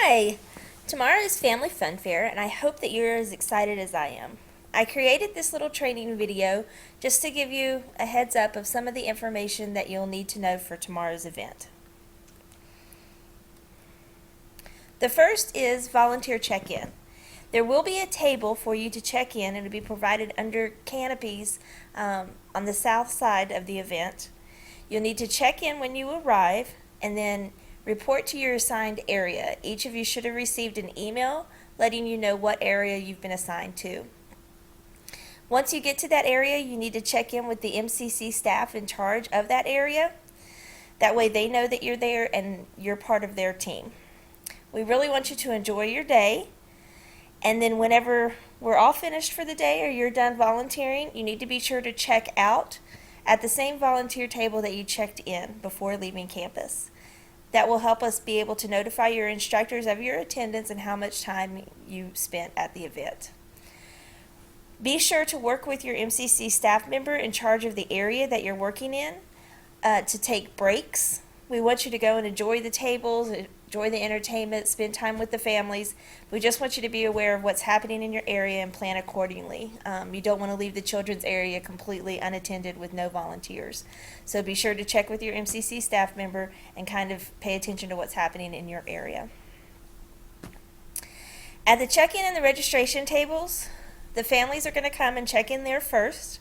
Hi! Tomorrow is Family Fun Fair, and I hope that you're as excited as I am. I created this little training video just to give you a heads up of some of the information that you'll need to know for tomorrow's event. The first is volunteer check-in. There will be a table for you to check in, and it'll be provided under canopies on the south side of the event. You'll need to check in when you arrive, and then report to your assigned area. Each of you should have received an email letting you know what area you've been assigned to. Once you get to that area, you need to check in with the MCC staff in charge of that area. That way they know that you're there and you're part of their team. We really want you to enjoy your day, and then whenever we're all finished for the day or you're done volunteering, you need to be sure to check out at the same volunteer table that you checked in before leaving campus. That will help us be able to notify your instructors of your attendance and how much time you spent at the event. Be sure to work with your MCC staff member in charge of the area that you're working in to take breaks. We want you to go and enjoy the tables, enjoy the entertainment, spend time with the families. We just want you to be aware of what's happening in your area and plan accordingly. You don't want to leave the children's area completely unattended with no volunteers. So be sure to check with your MCC staff member and kind of pay attention to what's happening in your area. At the check-in and the registration tables, the families are going to come and check in there first.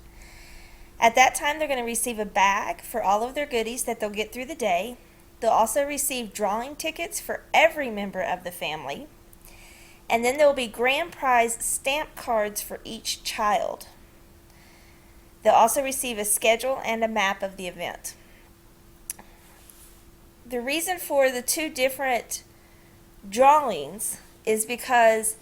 At that time, they're going to receive a bag for all of their goodies that they'll get through the day. They'll also receive drawing tickets for every member of the family. And then there will be grand prize stamp cards for each child. They'll also receive a schedule and a map of the event. The reason for the two different drawings is because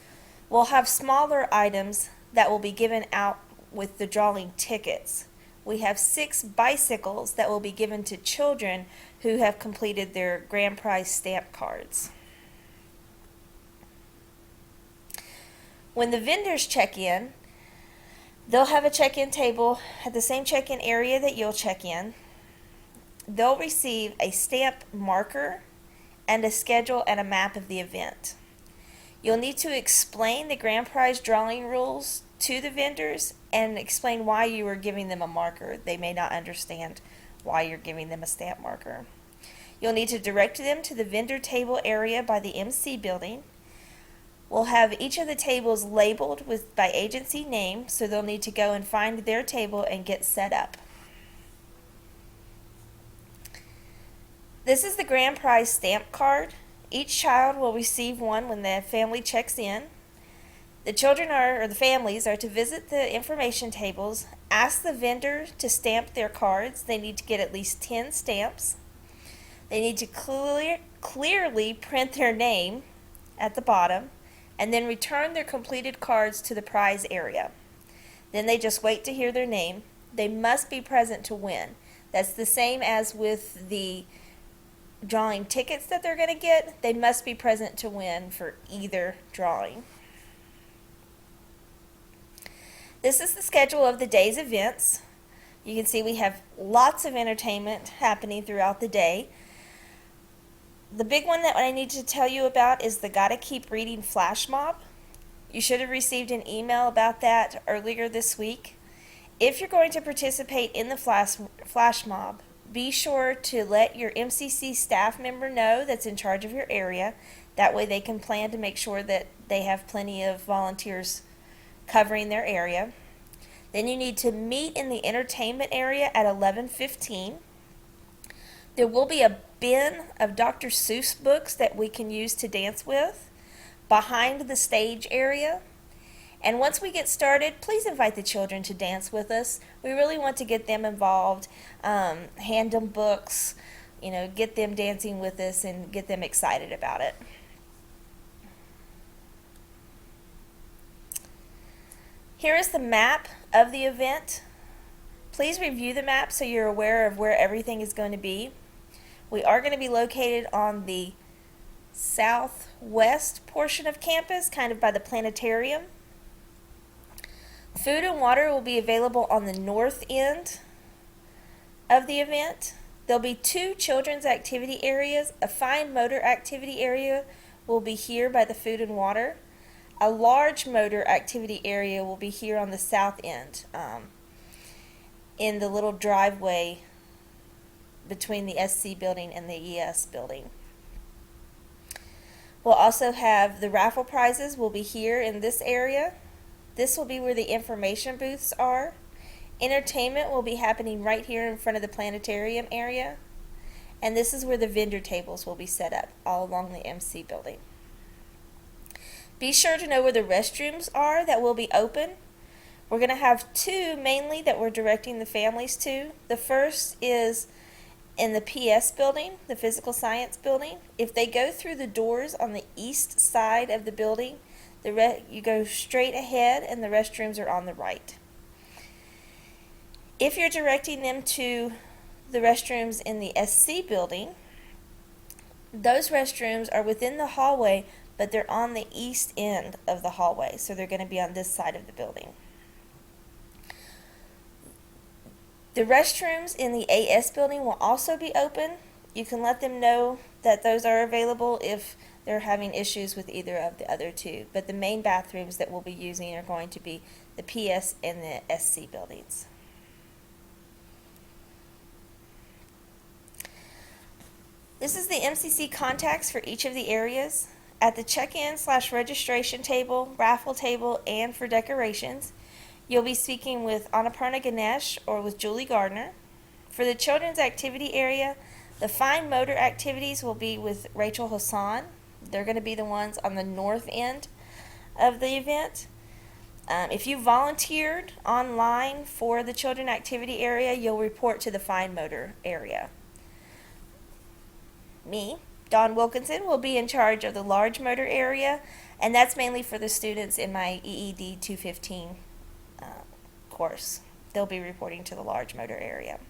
we'll have smaller items that will be given out with the drawing tickets. We have 6 bicycles that will be given to children who have completed their grand prize stamp cards. When the vendors check in, they'll have a check-in table at the same check-in area that you'll check in. They'll receive a stamp marker and a schedule and a map of the event. You'll need to explain the grand prize drawing rules to the vendors and explain why you are giving them a marker. They may not understand why you're giving them a stamp marker. You'll need to direct them to the vendor table area by the MC building. We'll have each of the tables labeled by agency name, so they'll need to go and find their table and get set up. This is the grand prize stamp card. Each child will receive one when the family checks in. The children or the families are to visit the information tables, ask the vendor to stamp their cards. They need to get at least 10 stamps. They need to clearly print their name at the bottom and then return their completed cards to the prize area. Then they just wait to hear their name. They must be present to win. That's the same as with the drawing tickets that they're going to get. They must be present to win for either drawing. This is the schedule of the day's events. You can see we have lots of entertainment happening throughout the day. The big one that I need to tell you about is the Gotta Keep Reading Flash Mob. You should have received an email about that earlier this week. If you're going to participate in the flash mob, be sure to let your MCC staff member know that's in charge of your area. That way they can plan to make sure that they have plenty of volunteers covering their area. Then you need to meet in the entertainment area at 11:15. There will be a bin of Dr. Seuss books that we can use to dance with behind the stage area. And once we get started, please invite the children to dance with us. We really want to get them involved, hand them books, get them dancing with us and get them excited about it. Here is the map of the event. Please review the map so you're aware of where everything is going to be. We are going to be located on the southwest portion of campus, kind of by the planetarium. Food and water will be available on the north end of the event. There'll be 2 children's activity areas, a fine motor activity area will be here by the food and water. A large motor activity area will be here on the south end, in the little driveway between the SC building and the ES building. We'll also have the raffle prizes will be here in this area. This will be where the information booths are. Entertainment will be happening right here in front of the planetarium area. And this is where the vendor tables will be set up, all along the MC building. Be sure to know where the restrooms are that will be open. We're going to have two mainly that we're directing the families to. The first is in the PS building, the physical science building. If they go through the doors on the east side of the building, you go straight ahead and the restrooms are on the right. If you're directing them to the restrooms in the SC building, those restrooms are within the hallway, but they're on the east end of the hallway, so they're going to be on this side of the building. The restrooms in the AS building will also be open. You can let them know that those are available if they're having issues with either of the other two, but the main bathrooms that we'll be using are going to be the PS and the SC buildings. This is the MCC contacts for each of the areas. At the check-in/registration table, raffle table, and for decorations, you'll be speaking with Annapurna Ganesh or with Julie Gardner. For the children's activity area, the fine motor activities will be with Rachel Hassan. They're going to be the ones on the north end of the event. If you volunteered online for the children activity area, you'll report to the fine motor area. Me, Dawn Wilkinson, will be in charge of the large motor area, and that's mainly for the students in my EED 215 course. They'll be reporting to the large motor area.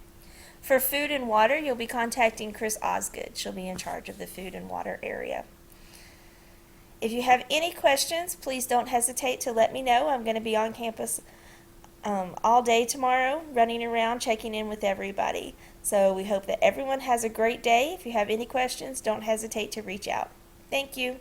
For food and water, you'll be contacting Chris Osgood. She'll be in charge of the food and water area. If you have any questions, please don't hesitate to let me know. I'm going to be on campus all day tomorrow, running around, checking in with everybody. So we hope that everyone has a great day. If you have any questions, don't hesitate to reach out. Thank you.